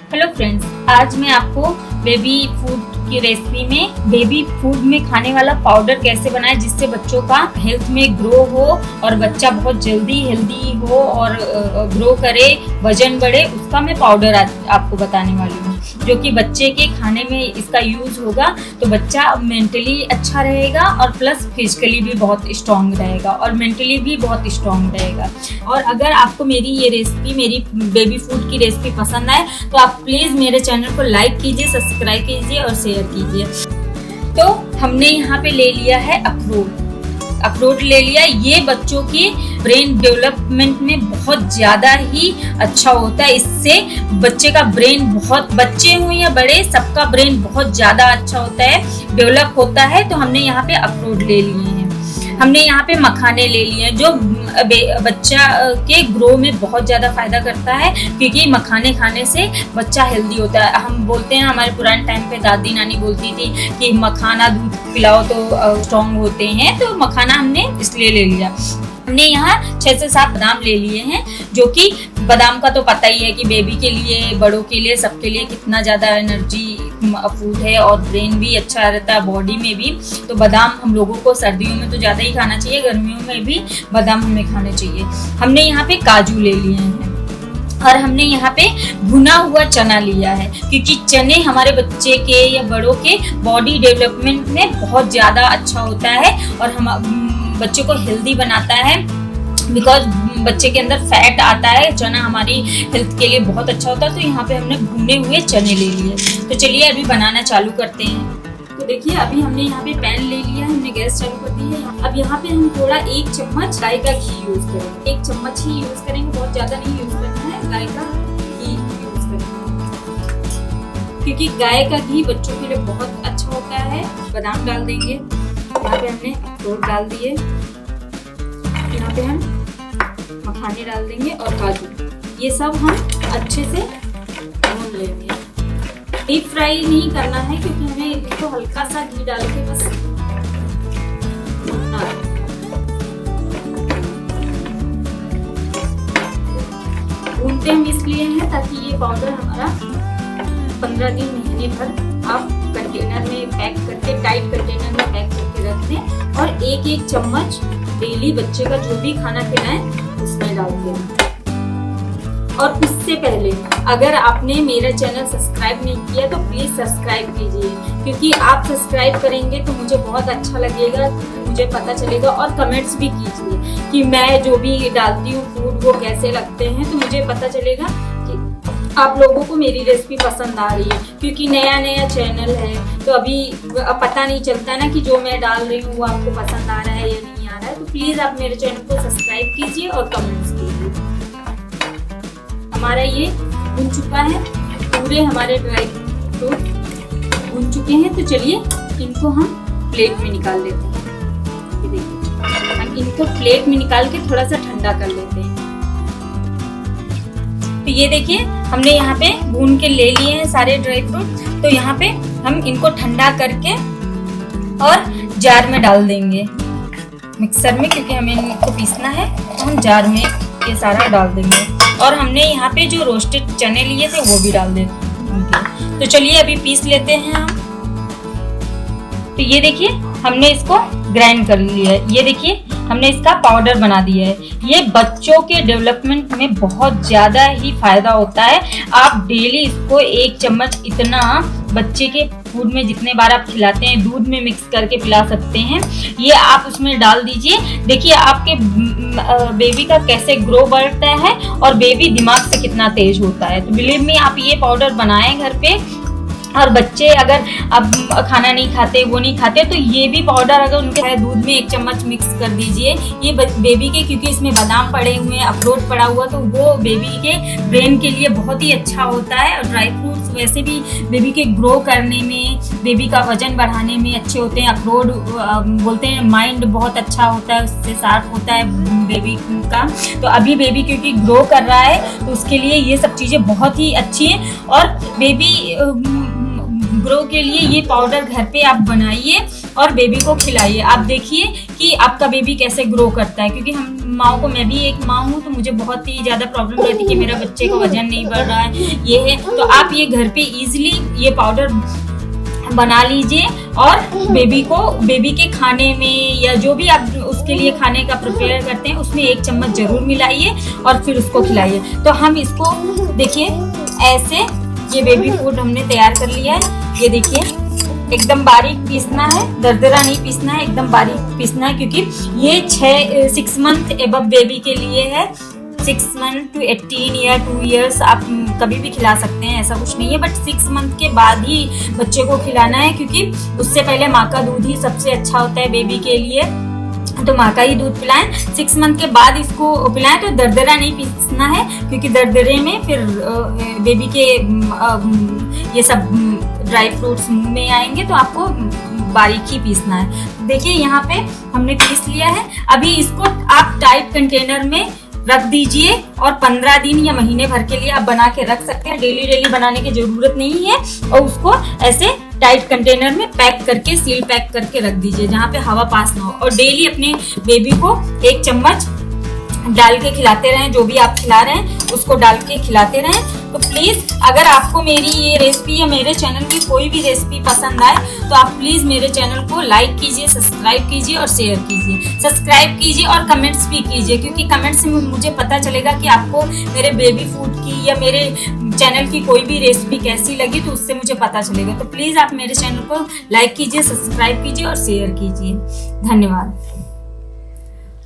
Hello friends, आज मैं आपको बेबी फूड की रेसिपी में बेबी फूड में खाने वाला पाउडर कैसे बनाएं जिससे बच्चों का हेल्थ में ग्रो हो और बच्चा बहुत जल्दी हेल्दी हो और ग्रो करे, वजन बढ़े, उसका मैं पाउडर आपको बताने वाली हूँ। जो कि बच्चे के खाने में इसका यूज होगा तो बच्चा मेंटली अच्छा रहेगा और प्लस फिजिकली भी बहुत स्ट्रांग रहेगा और मेंटली भी बहुत स्ट्रांग रहेगा। और अगर आपको मेरी ये रेसिपी, मेरी बेबी फूड की रेसिपी पसंद आए तो आप प्लीज मेरे चैनल को लाइक कीजिए, सब्सक्राइब कीजिए और शेयर कीजिए। तो हमने यहाँ पे ले लिया है अखरोट ले लिया। ये बच्चों की ब्रेन डेवलपमेंट में बहुत ज्यादा ही अच्छा होता है। इससे बच्चे का ब्रेन, बहुत बच्चे हो या बड़े, सबका ब्रेन बहुत ज्यादा अच्छा होता है, डेवलप होता है। तो हमने यहाँ पे अखरोट ले लिए हैं। हमने यहाँ पे मखाने ले लिए हैं जो बच्चा के ग्रो में बहुत ज्यादा फायदा करता है, क्योंकि मखाने खाने से बच्चा हेल्दी होता है। हम बोलते हैं, हमारे पुराने टाइम पे दादी नानी बोलती थी कि मखाना दूध पिलाओ तो स्ट्रॉन्ग होते हैं, तो मखाना हमने इसलिए ले लिया। हमने यहाँ 6 से 7 बादाम ले लिए हैं, जो कि बादाम का तो पता ही है कि बेबी के लिए, बड़ों के लिए, सबके लिए कितना ज़्यादा एनर्जी फूड है और ब्रेन भी अच्छा रहता है बॉडी में भी। तो बादाम हम लोगों को सर्दियों में तो ज़्यादा ही खाना चाहिए, गर्मियों में भी बादाम हमें खाने चाहिए। हमने यहाँ पे काजू ले लिए हैं और हमने यहाँ पे भुना हुआ चना लिया है, क्योंकि चने हमारे बच्चे के या बड़ों के बॉडी डेवलपमेंट में बहुत ज़्यादा अच्छा होता है और हम बच्चे को हेल्दी बनाता है, बिकॉज बच्चे के अंदर फैट आता है। चना हमारी हेल्थ के लिए बहुत अच्छा होता है। तो यहाँ पे हमने भुने हुए चने ले लिए। तो चलिए अभी बनाना चालू करते हैं। तो देखिए, अभी हमने यहाँ पे पैन ले लिया है, हमने गैस चालू कर दी है। अब यहाँ पे हम थोड़ा 1 चम्मच गाय का घी यूज करेंगे। 1 चम्मच ही यूज करेंगे, बहुत ज्यादा नहीं यूज करना है। गाय का घी यूज करेंगे, क्योंकि गाय का घी बच्चों के लिए बहुत अच्छा होता है। बादाम डाल देंगे, यहाँ पे हमने अखरोट डाल दिए, यहाँ पे हम मखाने डाल देंगे और काजू। ये सब हम अच्छे से भून लेंगे। डीप फ्राई नहीं करना है, क्योंकि हमें इसको हल्का सा घी डाल के बस भूनना है। भूनते हम इसलिए हैं ताकि ये पाउडर हमारा 15 दिन, महीने भर आप कंटेनर में पैक करके, टाइट कंटेनर में पैक करके रख दें और 1-1 चम्मच डेली बच्चे का जो भी खाना खिलाएं उसमें डाल दें। और उससे पहले अगर आपने मेरा चैनल सब्सक्राइब नहीं किया तो प्लीज सब्सक्राइब कीजिए, क्योंकि आप सब्सक्राइब करेंगे तो मुझे बहुत अच्छा लगेगा, मुझे पता चलेगा। और कमेंट्स भी कीजिए कि मैं जो भी डालती हूँ फूड वो कैसे लगते हैं, तो मुझे पता चलेगा कि आप लोगों को मेरी रेसिपी पसंद आ रही है। क्योंकि नया चैनल है तो अभी पता नहीं चलता ना कि जो मैं डाल रही हूँ वो आपको पसंद आ रहा है या नहीं आ रहा है। तो प्लीज आप मेरे चैनल को सब्सक्राइब कीजिए और कमेंट्स कीजिए। हमारा ये भुन चुका है, पूरे हमारे ड्राई फ्रूट भुन चुके हैं। तो चलिए इनको हम प्लेट में निकाल लेते हैं। ये देखिए, हम इनको प्लेट में निकाल के थोड़ा सा ठंडा कर लेते हैं। तो ये देखिए, हमने यहाँ पे भून के ले लिए हैं सारे ड्राई फ्रूट। तो यहाँ पे हम इनको ठंडा करके और जार में डाल देंगे, मिक्सर में, क्योंकि हमें इनको पीसना है। तो हम जार में ये सारा डाल देंगे। और हमने यहाँ पे जो रोस्टेड चने लिए थे वो भी डाल देंगे। तो चलिए अभी पीस लेते हैं हम। तो ये देखिए, हमने इसको ग्राइंड कर लिया है। ये देखिए, हमने इसका पाउडर बना दिया है। ये बच्चों के डेवलपमेंट में बहुत ज्यादा ही फायदा होता है। आप डेली इसको 1 चम्मच इतना बच्चे के फूड में जितने बार आप खिलाते हैं, दूध में मिक्स करके पिला सकते हैं। ये आप उसमें डाल दीजिए। देखिए आपके बेबी का कैसे ग्रो बढ़ता है और बेबी दिमाग से कितना तेज होता है। तो बिलीव मी, आप ये पाउडर बनाएं घर पे। और बच्चे अगर अब खाना नहीं खाते, वो नहीं खाते, तो ये भी पाउडर अगर उनके दूध में 1 चम्मच मिक्स कर दीजिए। ये बेबी के, क्योंकि इसमें बादाम पड़े हुए हैं, अखरोट पड़ा हुआ, तो वो बेबी के ब्रेन के लिए बहुत ही अच्छा होता है। और ड्राई फ्रूट्स वैसे भी बेबी के ग्रो करने में, बेबी का वजन बढ़ाने में अच्छे होते हैं। अखरोट बोलते हैं माइंड बहुत अच्छा होता है, उससे शार्प होता है बेबी का। तो अभी बेबी क्योंकि ग्रो कर रहा है तो उसके लिए ये सब चीज़ें बहुत ही अच्छी हैं। और बेबी ग्रो के लिए ये पाउडर घर पे आप बनाइए और बेबी को खिलाइए। आप देखिए कि आपका बेबी कैसे ग्रो करता है, क्योंकि हम माँ को, मैं भी एक माँ हूँ, तो मुझे बहुत ही ज़्यादा प्रॉब्लम रहती है कि मेरा बच्चे का वजन नहीं बढ़ रहा है, ये है। तो आप ये घर पे इजीली ये पाउडर बना लीजिए और बेबी के खाने में या जो भी आप उसके लिए खाने का प्रिपेयर करते हैं उसमें 1 चम्मच जरूर मिलाइए और फिर उसको खिलाइए। तो हम इसको देखिए ऐसे ये बेबी फूड हमने तैयार कर लिया है। ये देखिए एकदम बारीक पीसना है, दरदरा नहीं पीसना है, एकदम बारीक पीसना है, क्योंकि ये 6 मंथ एबव बेबी के लिए है। 6 मंथ टू 18 या 2 इयर्स आप कभी भी खिला सकते हैं, ऐसा कुछ नहीं है। बट 6 मंथ के बाद ही बच्चे को खिलाना है, क्योंकि उससे पहले माँ का दूध ही सबसे अच्छा होता है बेबी के लिए, तो माँ का ही दूध पिलाएं। 6 मंथ के बाद इसको पिलाएं। तो दरदरा नहीं पीसना है, क्योंकि दरदरे में फिर बेबी के ये सब ड्राई फ्रूट्स मुंह में आएंगे, तो आपको बारीक ही पीसना है। देखिए यहाँ पे हमने पीस लिया है। अभी इसको आप टाइट कंटेनर में रख दीजिए और 15 दिन या महीने भर के लिए आप बना के रख सकते हैं। डेली बनाने की जरूरत नहीं है। और उसको ऐसे टाइट कंटेनर में पैक करके, सील पैक करके रख दीजिए जहाँ पे हवा पास ना हो। और डेली अपने बेबी को 1 चम्मच डाल के खिलाते रहें, जो भी आप खिला रहे हैं उसको डाल के खिलाते रहें। तो प्लीज अगर आपको मेरी ये रेसिपी या मेरे चैनल की कोई भी रेसिपी पसंद आए तो आप प्लीज मेरे चैनल को लाइक कीजिए, सब्सक्राइब कीजिए और शेयर कीजिए। सब्सक्राइब कीजिए और कमेंट्स भी कीजिए, क्योंकि कमेंट्स से मुझे पता चलेगा कि आपको मेरे बेबी फूड की या मेरे चैनल की कोई भी रेसिपी कैसी लगी, तो उससे मुझे पता चलेगा। तो प्लीज आप मेरे चैनल को लाइक कीजिए, सब्सक्राइब कीजिए और शेयर कीजिए। धन्यवाद।